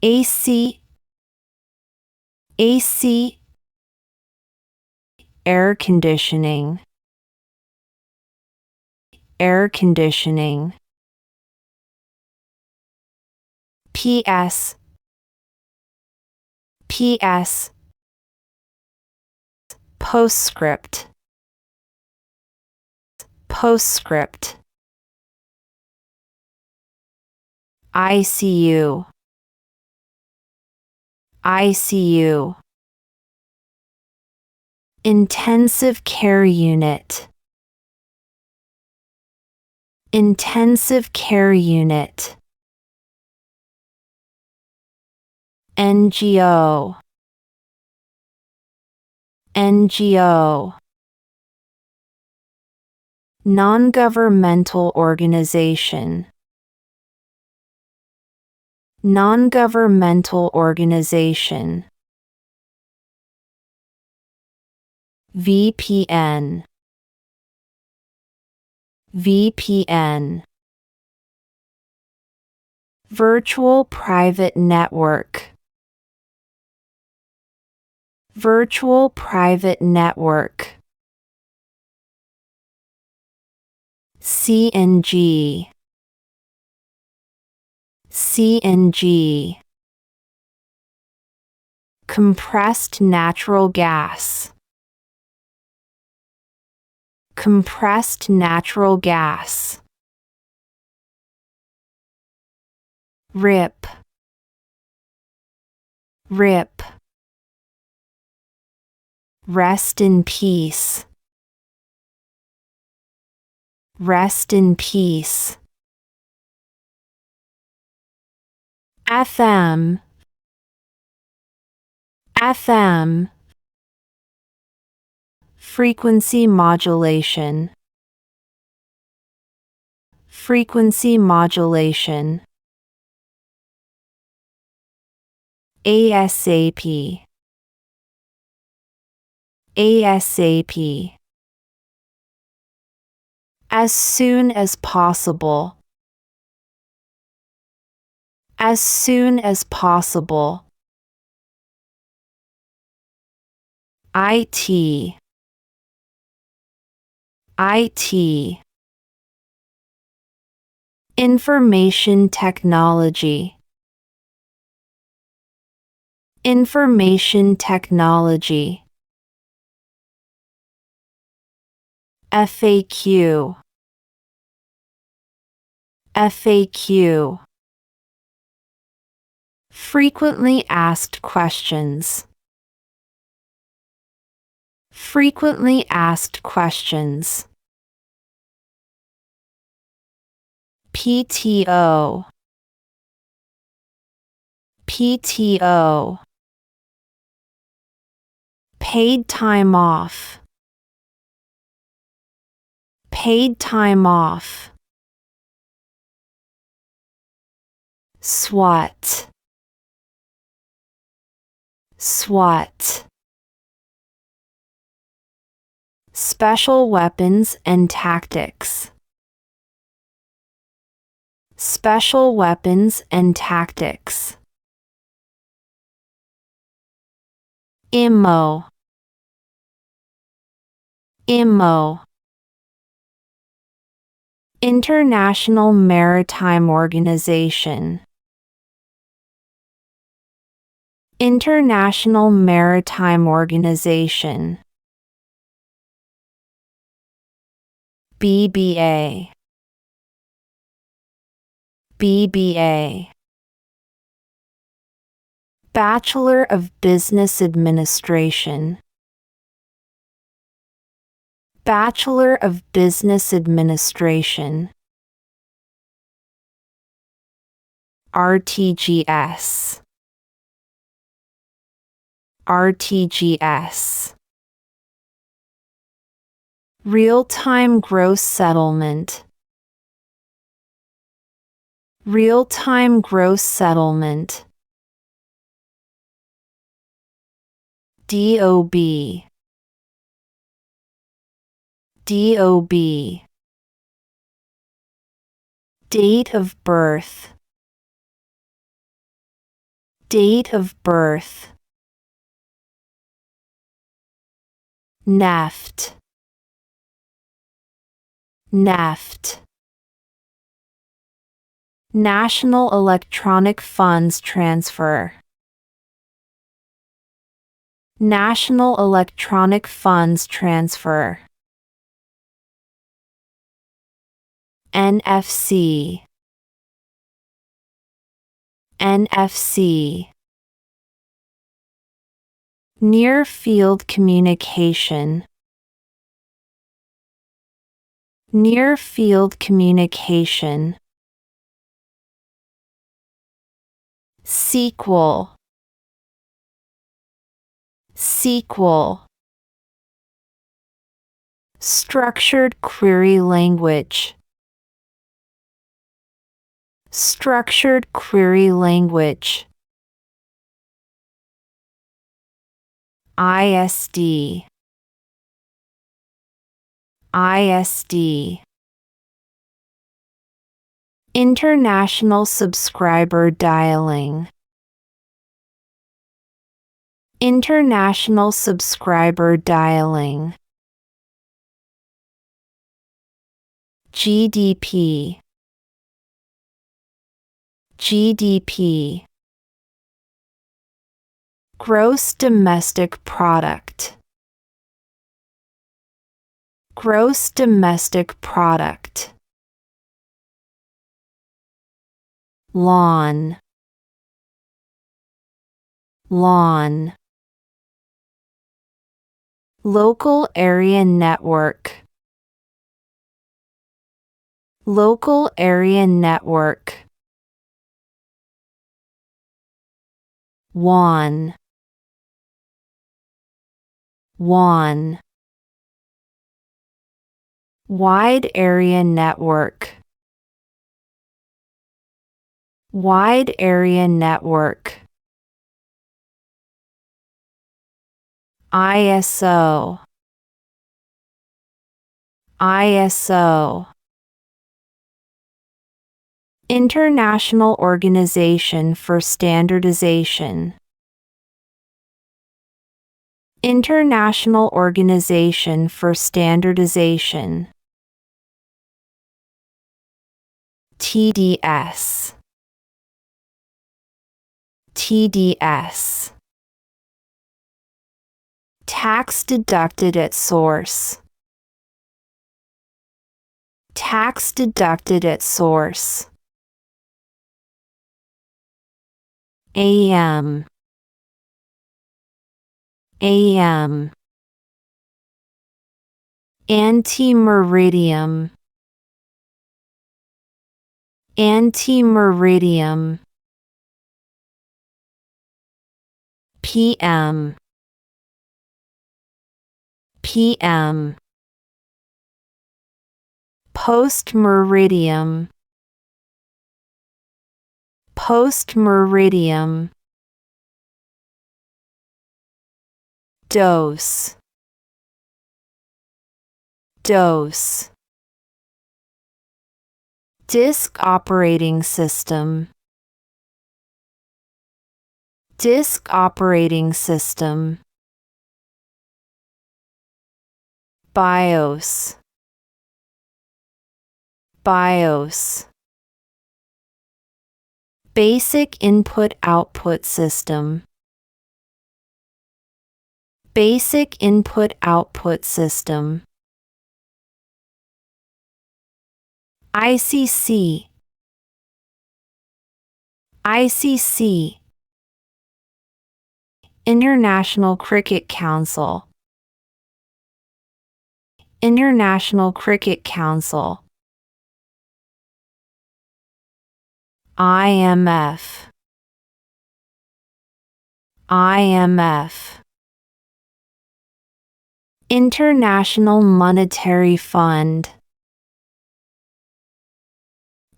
AC, AC, air conditioning, air conditioning. PS, PS, postscript, postscript. ICU, ICU. Intensive care unit, intensive care unit. NGO, NGO. Non-governmental organization, non-governmental organization. VPN, VPN. Virtual private network, virtual private network. CNG, CNG. Compressed natural gas, compressed natural gas. RIP, RIP. Rest in peace, rest in peace. FM, FM. Frequency modulation, frequency modulation. ASAP, ASAP. As soon as possible, as soon as possible. IT, IT. Information technology, information technology. FAQ, FAQ. Frequently asked questions, frequently asked questions. PTO, PTO. Paid time off, paid time off. SWAT, SWAT. Special weapons and tactics, special weapons and tactics. IMO, IMO. International Maritime Organization, International Maritime Organization. BBA, BBA. Bachelor of Business Administration, Bachelor of Business Administration. RTGS, RTGS. Real-time gross settlement, real-time gross settlement. DOB, DOB. Date of birth, Date of birth. Neft. Neft. National Electronic Funds Transfer. National Electronic Funds Transfer. NFC. NFC. Near field communication. Near field communication. Sequel. Sequel. Structured query language. Structured query language. ISD. ISD. International subscriber dialing. International subscriber dialing. GDP. GDP. Gross domestic product. Gross domestic product. Lawn. Lawn. Local area network. Local area network. WAN. WAN. Wide area network. Wide area network. ISO. ISO. International Organization for Standardization. International Organization for Standardization. TDS. TDS. Tax deducted at source. Tax deducted at source. AM. AM. Anti-meridium. Anti-meridium. PM. PM. Post-meridium. Post-meridium. Dose. Dose. Disk operating system. Disk operating system. BIOS. BIOS. Basic input-output system. Basic input-output system. ICC. ICC. International Cricket Council. International Cricket Council. IMF. IMF. International Monetary Fund.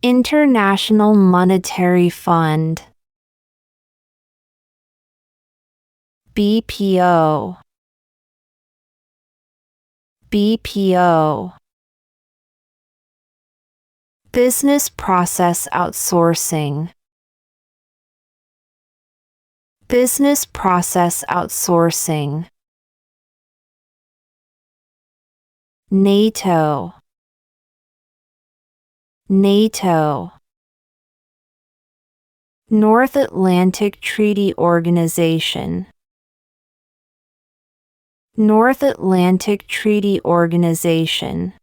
International Monetary Fund. BPO. BPO. Business process outsourcing. Business process outsourcing. NATO. NATO. North Atlantic Treaty Organization. North Atlantic Treaty Organization.